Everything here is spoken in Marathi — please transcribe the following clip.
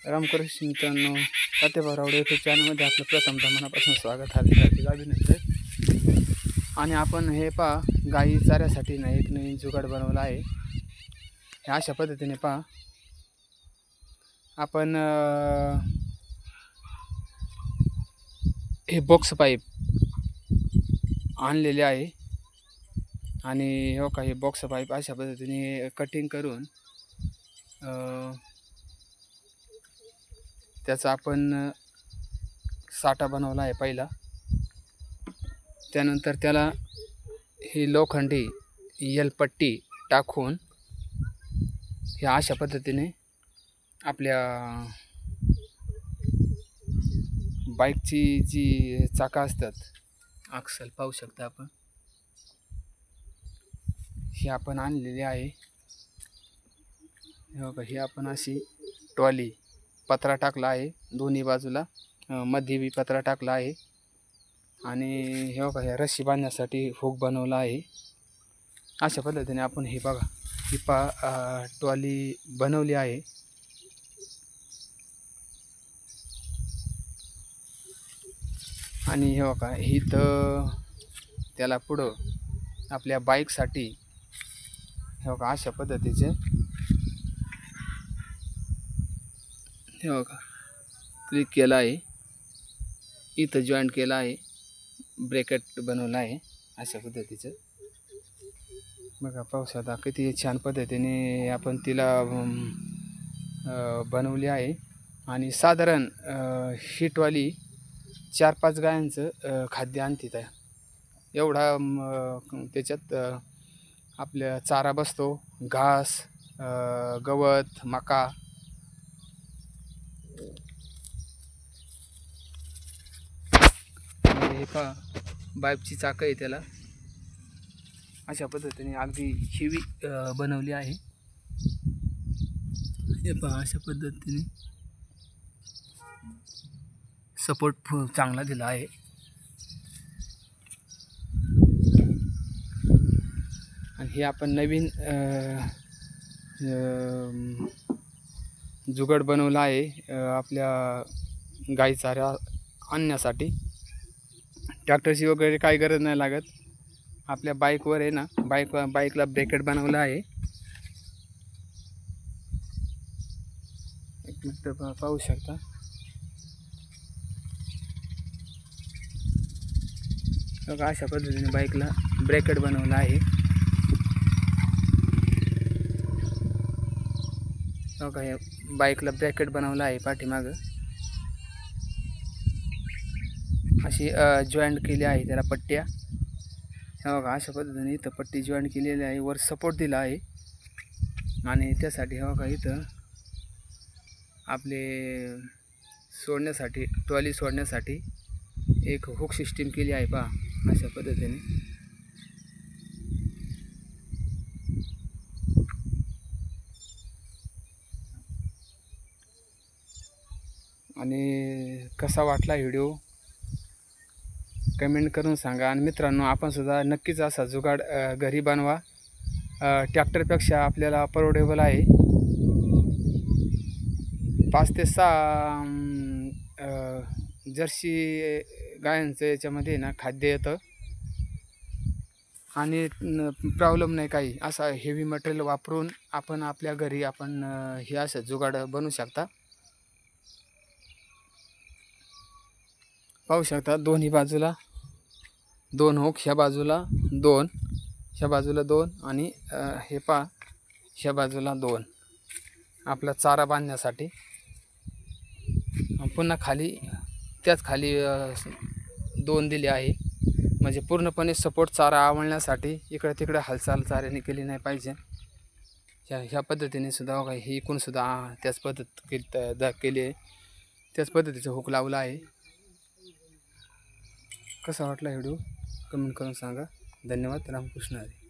रामकृष्ण मित्रांनो, तात्याभाऊ रावडे यूट्यूब चॅनलमध्ये आपलं प्रथमतः मनापासून स्वागत. हार्दिक अभिनंदन. आणि आपण हे गाई चाऱ्यासाठी ना एक नवीन जुगाड बनवला आहे. हे अशा पद्धतीने आपण हे बॉक्स पाईप आणलेले आहे. आणि हो का, हे बॉक्स पाईप अशा पद्धतीने कटिंग करून त्याचा आपण साठा बनवला आहे पहिला. त्यानंतर त्याला ही लोखंडी येलपट्टी टाकून हे अशा पद्धतीने आपल्या बाईकची जी चाका असतात, अक्सल पाहू शकता आपण, ही आपण आणलेली आहे. हे आपण अशी ट्रॉली पत्रा टाकला आहे दोन्ही बाजूला, मध्ये बी पत्रा टाकला आहे. आणि हे बघा, हे रस्सी बांधण्यासाठी हुक बनवला आहे. अशा पद्धतीने आपण ही ट्रॉली बनवली आहे. आणि हे बघा, ही तर त्याला पुढं आपल्या बाईकसाठी हे बघा अशा पद्धतीचे हे बघा क्लिक केला आहे, इथं जॉईंट केला आहे, ब्रॅकेट बनवला आहे अशा पद्धतीचं. बघा, पाहू शकता किती छान पद्धतीने आपण तिला बनवली आहे. आणि साधारण ही ट्रॉली 4-5 गायांचं खाद्य आणते आहे. एवढा त्याच्यात आपल्या चारा बसतो, घास, गवत, मका. हे बाईपची चाकं आहे, त्याला अशा पद्धतीने अगदी हेवी बनवली आहे. हे अशा पद्धतीने सपोर्ट चांगला दिला आहे. आणि हे आपण नवीन जुगाड बनवला आहे आपल्या गाई चारा आणण्यासाठी. ट्रॅक्टरची वगैरे काही गरज नाही लागत. आपल्या बाईकवर आहे ना, बाईकला ब्रॅकेट बनवला आहे. एक मिनिट पाहू शकता. बघा, अशा पद्धतीने बाईकला ब्रॅकेट बनवला आहे. बघा, हे बाईकला ब्रॅकेट बनवला आहे पाठीमागं. अशी जॉईंट केली आहे त्याला पट्ट्या. हे बघा, अशा पद्धतीने इथं पट्टी जॉईंट केलेली आहे, वर सपोर्ट दिला आहे. आणि त्यासाठी हे बघा, इथं आपले सोडण्यासाठी, ट्रॉली सोडण्यासाठी एक हुक सिस्टीम केली आहे अशा पद्धतीने. आणि कसा वाटला व्हिडिओ कमेंट करून सांगा. आणि मित्रांनो, आपण सुद्धा नक्कीच असा जुगाड घरी बनवा. ट्रॅक्टरपेक्षा आपल्याला परवडेबल आहे. 5 ते 6 जर्सी गायांचं याच्यामध्ये ना खाद्य येतं. आणि प्रॉब्लेम नाही काही. असा हेवी मटेरियल वापरून आपण आपल्या घरी आपण हे असं जुगाड बनवू शकता. पाहू शकता, दोन्ही बाजूला 2 हुक, ह्या बाजूला 2, ह्या बाजूला 2 आणि हे ह्या बाजूला 2 आपला चारा बांधण्यासाठी. पुन्हा त्याच खाली 2 दिले आहे, म्हणजे पूर्णपणे सपोर्ट चारा आवळण्यासाठी. इकडे तिकडे हालचाल चाऱ्याने केली नाही पाहिजे. ह्या पद्धतीने सुद्धा बघा, ही इकडून सुद्धा त्याच केली आहे, त्याच पद्धतीचं हुक लावला आहे. कसा वाटला व्हिडिओ कमेंट करून सांगा. धन्यवाद. रामकृष्ण हरी.